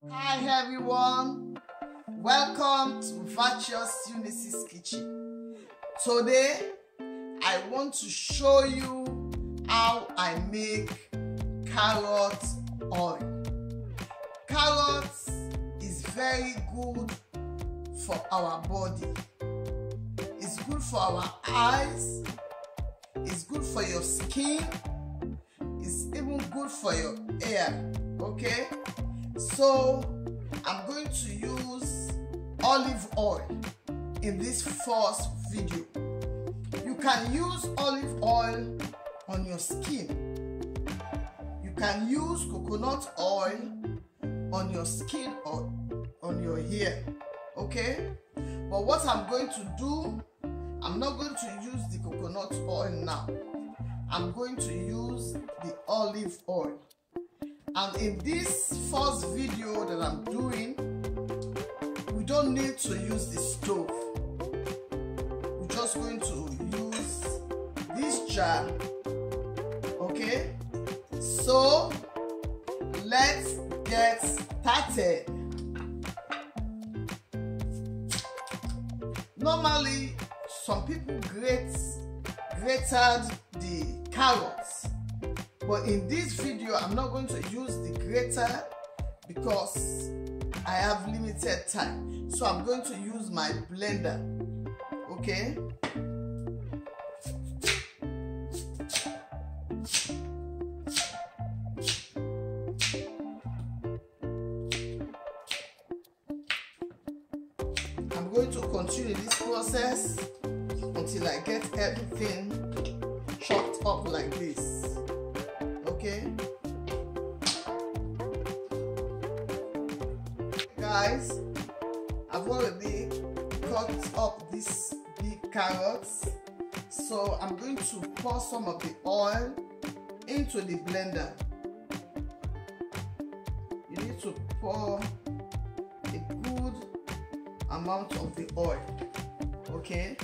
Hi everyone, welcome to Virtuous Eunice's Kitchen. Today I want to show you how I make carrot oil. Carrots is very good for our body. It's good for our eyes, it's good for your skin, it's even good for your hair. Okay, so I'm going to use olive oil in this first video. You can use olive oil on your skin. You can use coconut oil on your skin or on your hair. Okay, but what I'm going to do, I'm not going to use the coconut oil now. I'm going to use the olive oil. And in this first video that I'm doing, we don't need to use the stove. We're just going to use this jar. Okay, so let's get started. Normally, some people grated the carrots, but in this video I'm not going to use the grater because I have limited time, so I'm going to use my blender. Okay, I'm going to continue this process until I get everything chopped up like this. Okay, guys, I've already cut up these big carrots, so I'm going to pour some of the oil into the blender. You need to pour a good amount of the oil. Okay,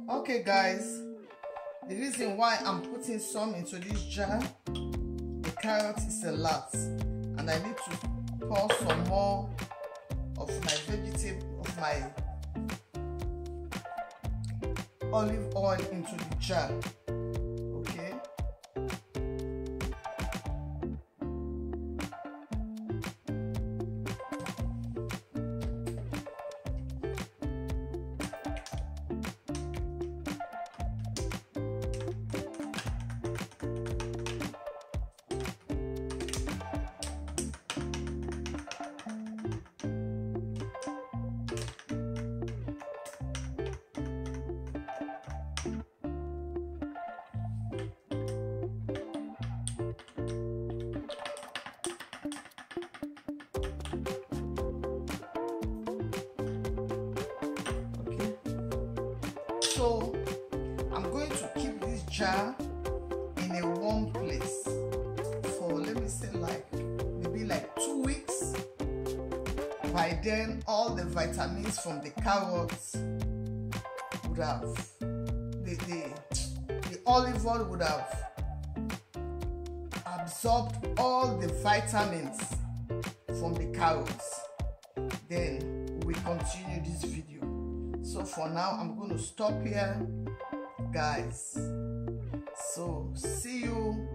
Okay guys, the reason why I'm putting some into this jar, the carrot is a lot, and I need to pour some more of my olive oil into the jar. Okay, so I'm going to keep this jar in a warm place for, let me say, maybe 2 weeks. By then all the vitamins from the carrots would have, the olive oil would have absorbed all the vitamins from the carrots. Then we continue this video. So for now, I'm going to stop here, guys. So see you.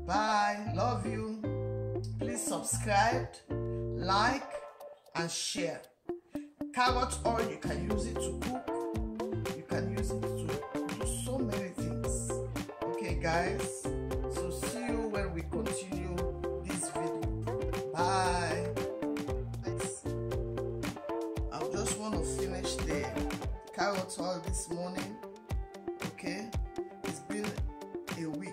Bye. Love you. Please subscribe, like, and share. Carrot oil, you can use it to cook. You can use it to do so many things. Okay, guys. So see you when we continue this video. Bye. I'll just finished the carrot oil this morning. Okay, it's been a week.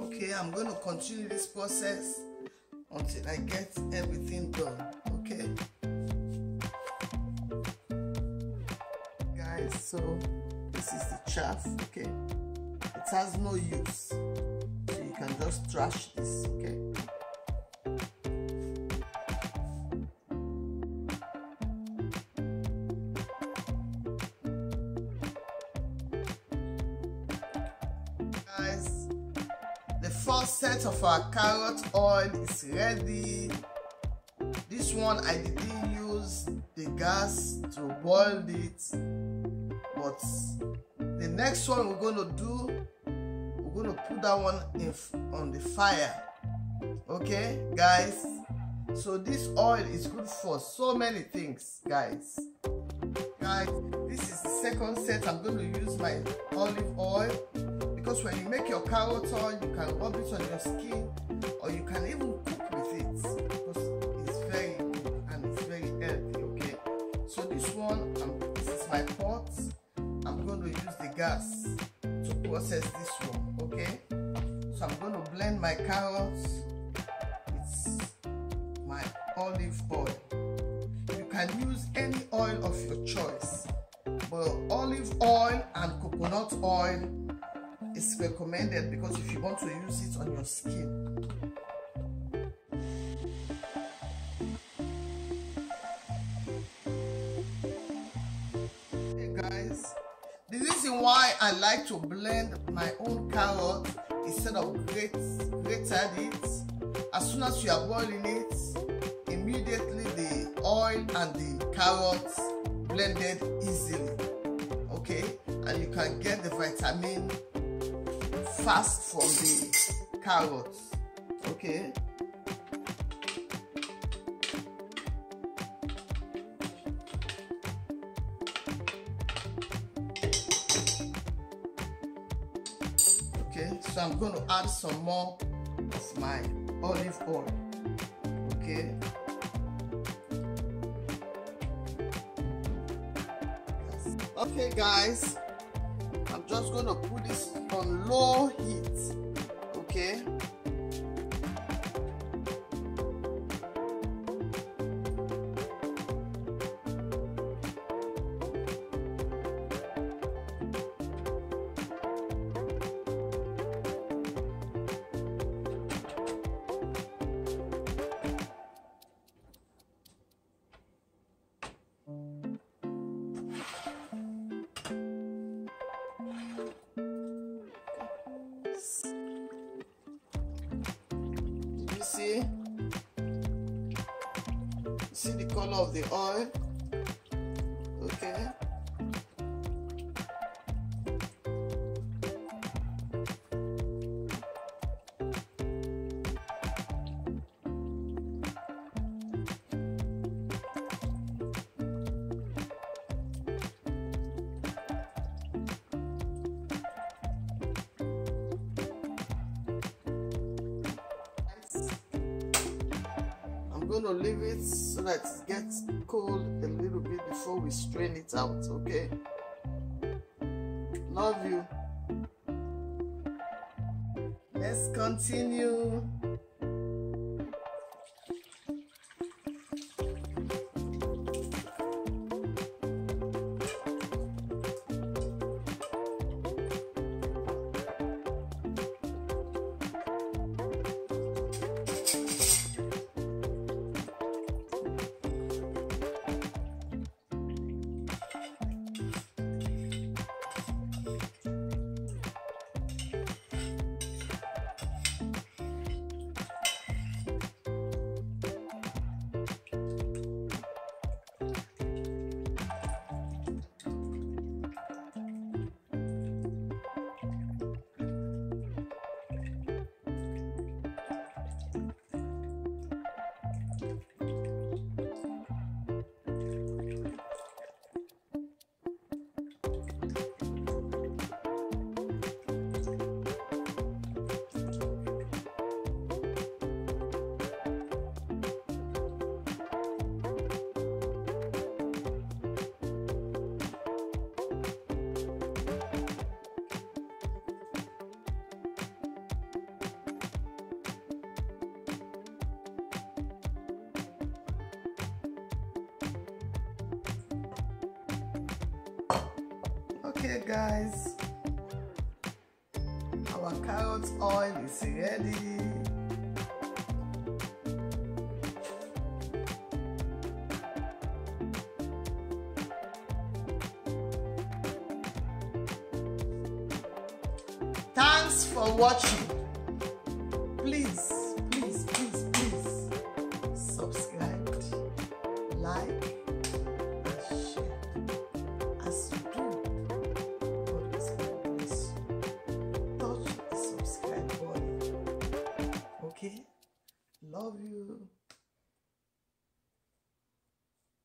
Okay, I'm going to continue this process until I get everything done. Okay, guys, so this is the chaff. Okay, it has no use, so you can just trash this. Okay, guys, the first set of our carrot oil is ready. This one I didn't use the gas to boil it, but the next one we're going to do, we're going to put that one on the fire. Okay, guys, so this oil is good for so many things, guys. This is the second set. I'm going to use my olive oil, because when you make your carrot oil, you can rub it on your skin, or you can even cook with it, because it's very good and it's very healthy. Okay, so this one, this is my pot. I'm going to use the gas to process this one. Okay, so I'm going to blend my carrots with my olive oil. You can use any oil of your choice, but olive oil and coconut oil is recommended, because if you want to use it on your skin. Hey guys, the reason why I like to blend my own carrot instead of grate it, as soon as you are boiling it, immediately the oil and the carrots blended easily. Okay, and you can get the vitamin fast from the carrots. Okay, so I'm going to add some more of my olive oil. Okay, okay guys, I'm just going to put this on low heat. Okay, see the color of the oil. Okay, I'm going to leave it so that it gets cold a little bit before we strain it out. Okay, love you. Let's continue. Okay guys, our carrot oil is ready. Thanks for watching. Please